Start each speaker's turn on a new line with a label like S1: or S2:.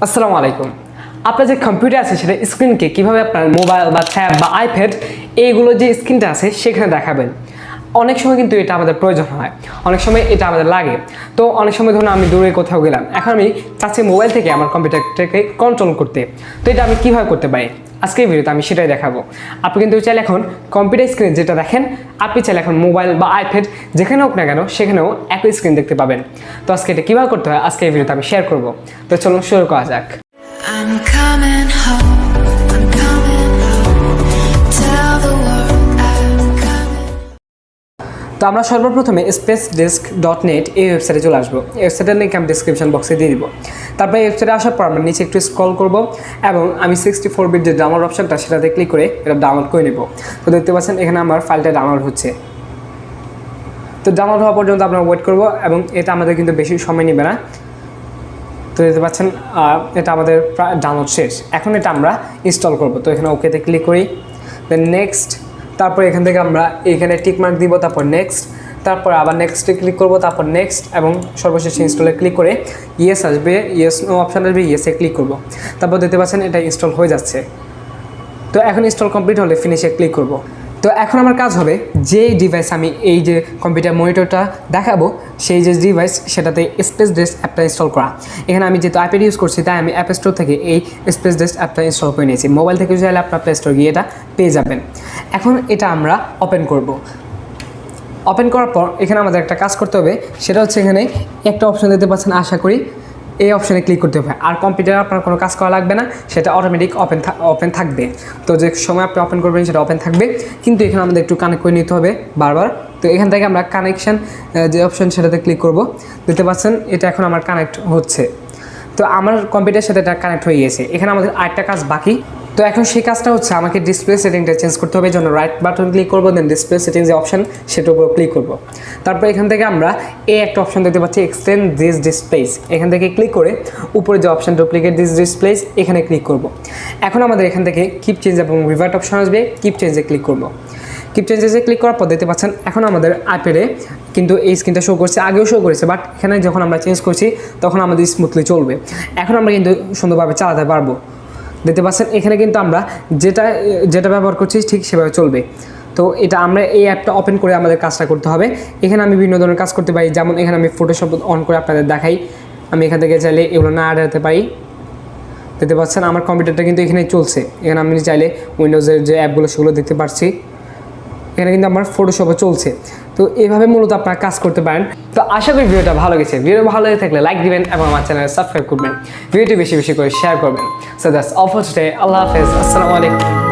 S1: আসসালামু আলাইকুম। আপনার যে কম্পিউটার আছে সেটা স্ক্রিনকে কীভাবে আপনার মোবাইল বা ট্যাব বা আইপ্যাড এইগুলো যে স্ক্রিনটা আছে সেখানে দেখাবেন। অনেক সময় কিন্তু এটা আমাদের প্রয়োজন হয়, অনেক সময় এটা আমাদের লাগে। তো অনেক সময় ধরুন আমি দূরে কোথাও গেলাম, এখন আমি চাচ্ছি মোবাইল থেকে আমার কম্পিউটারটাকে কন্ট্রোল করতে। তো এটা আমি কীভাবে করতে পারি আজকের ভিডিওতে আমি সেটাই দেখাবো। আপনি কিন্তু চাইলে এখন কম্পিউটার স্ক্রিন যেটা দেখেন, আপনি চাইলে এখন মোবাইল বা আইপ্যাড যেখানে হোক না কেন সেখানেও একই স্ক্রিন দেখতে পাবেন। তো আজকে এটা কীভাবে করতে হয় আজকে এই ভিডিওতে আমি শেয়ার করবো। তো চলুন শুরু করা যাক।
S2: I'm coming home, I'm coming home. Tell the world I'm coming.
S1: তো আমরা সর্বপ্রথমে spacedesk.net এই ওয়েবসাইটে চলে আসবো। এই ওয়েবসাইটের লিঙ্ক আমি ডিসক্রিপশন বক্সে দিয়ে দিব। তারপরে এই ওয়েবসাইটে আসার পর আমরা নিচে একটু স্ক্রল করব এবং আমি 64 বিট যে ডাউনলোড অপশনটা সেটাতে ক্লিক করে এটা ডাউনলোড করে নেব। তো দেখতে পাচ্ছেন এখানে আমার ফাইলটা ডাউনলোড হচ্ছে। তো ডাউনলোড হওয়া পর্যন্ত আমরা ওয়েট করব এবং এটা আমাদের কিন্তু বেশি সময় নেবে না। তো দেখতে পাচ্ছেন এটা আমাদের প্রায় ডাউনলোড শেষ। এখন এটা আমরা ইনস্টল করব। তো এখানে ওকেতে ক্লিক করি, দেন নেক্সট। তারপর এখান থেকে আমরা এখানে টিক মার্ক দিব, তারপর নেক্সট, তারপর আবার নেক্সটে ক্লিক করব, তারপর নেক্সট এবং সর্বশেষে ইনস্টলে ক্লিক করে ইয়েস আসবে, ইয়েস নো অপশান আসবে, ইয়েসে ক্লিক করব। তারপর দেখতে পাচ্ছেন এটা ইনস্টল হয়ে যাচ্ছে। তো এখন ইনস্টল কমপ্লিট হলে ফিনিশে ক্লিক করব। তো এখন আমার কাজ হবে যে ডিভাইস আমি এই যে কম্পিউটার মনিটরটা দেখাবো সেই যে ডিভাইস সেটাতে স্পেসডেস্ক অ্যাপটা ইনস্টল করা। এখানে আমি যেহেতু আইপ্যাড ইউজ করছি তাই আমি অ্যাপ স্টোর থেকে এই স্পেসডেস্ক অ্যাপটা ইনস্টল করে নিয়েছি। মোবাইল থেকে চাইলে আপনার প্লে স্টোর গিয়ে এটা পেয়ে যাবেন। এখন এটা আমরা ওপেন করব। ওপেন করার পর এখানে আমাদের একটা কাজ করতে হবে, সেটা হচ্ছে এখানে একটা অপশন দিতে পারছেন, আশা করি এই অপশানে ক্লিক করতে হবে। আর কম্পিউটারে আপনার কোনো কাজ করা লাগবে না, সেটা অটোমেটিক ওপেন থাকবে। তো যে সময় আপনি ওপেন করবেন সেটা ওপেন থাকবে, কিন্তু এখানে আমাদের একটু কানেক্ট করে নিতে হবে বারবার। তো এখান থেকে আমরা কানেকশান যে অপশান সেটাতে ক্লিক করব। দেখতে পাচ্ছেন এটা এখন আমার কানেক্ট হচ্ছে। তো আমার কম্পিউটারের সাথে এটা কানেক্ট হয়ে গেছে। এখানে আমাদের আরেকটা কাজ বাকি। তো এখন সেই কাজটা হচ্ছে আমাকে ডিসপ্লে সেটিংটা চেঞ্জ করতে হবে। জন্য রাইট বাটন ক্লিক করবো, দেন ডিসপ্লে সেটিং যে অপশান সেটার উপর ক্লিক করব। তারপর এখান থেকে আমরা এই একটা অপশান দেখতে পাচ্ছি, এক্সটেন্ড দিস ডিসপ্লেস। এখান থেকে ক্লিক করে উপরে যে অপশান ডুপ্লিকেট দিস ডিসপ্লেস এখানে ক্লিক করব। এখন আমাদের এখান থেকে কিপ চেঞ্জ এবং রিভার্ট অপশান আসবে, কিপ চেঞ্জে ক্লিক করব। কিপ চেঞ্জে ক্লিক করার পর দেখতে পাচ্ছেন এখন আমাদের আইপ্যাডে কিন্তু এই স্ক্রিনটা শো করছে, আগেও শো করেছে, বাট এখানে যখন আমরা চেঞ্জ করছি তখন আমাদের স্মুথলি চলবে। এখন আমরা কিন্তু সুন্দরভাবে চালাতে পারবো। দেখতে পাচ্ছেন এখানে কিন্তু আমরা যেটা ব্যবহার করছি ঠিক সেভাবে চলবে। তো এটা আমরা এই অ্যাপটা ওপেন করে আমাদের কাজটা করতে হবে। এখানে আমি বিভিন্ন ধরনের কাজ করতে পারি, যেমন এখানে আমি ফটোশপ অন করে আপনাদের দেখাই। আমি এখান থেকে চাইলে এগুলো না আড়াতে পারি। দেখতে পাচ্ছেন আমার কম্পিউটারটা কিন্তু এখানে চলছে। এখানে আমি চাইলে উইন্ডোজের যে অ্যাপগুলো সেগুলো দেখতে পাচ্ছি। এখানে কিন্তু আমার ফটোশপও চলছে। তো এইভাবে মূলত আপনারা কাজ করতে পারেন। তো আশা করি ভিডিওটা ভালো গেছে। ভিডিও ভালো লেগে থাকলে লাইক দিবেন এবং আমার চ্যানেলে সাবস্ক্রাইব করবেন। ভিডিওটি বেশি বেশি করে শেয়ার করবেন। So that's all for today. আল্লাহ হাফেজ, আসসালামু আলাইকুম।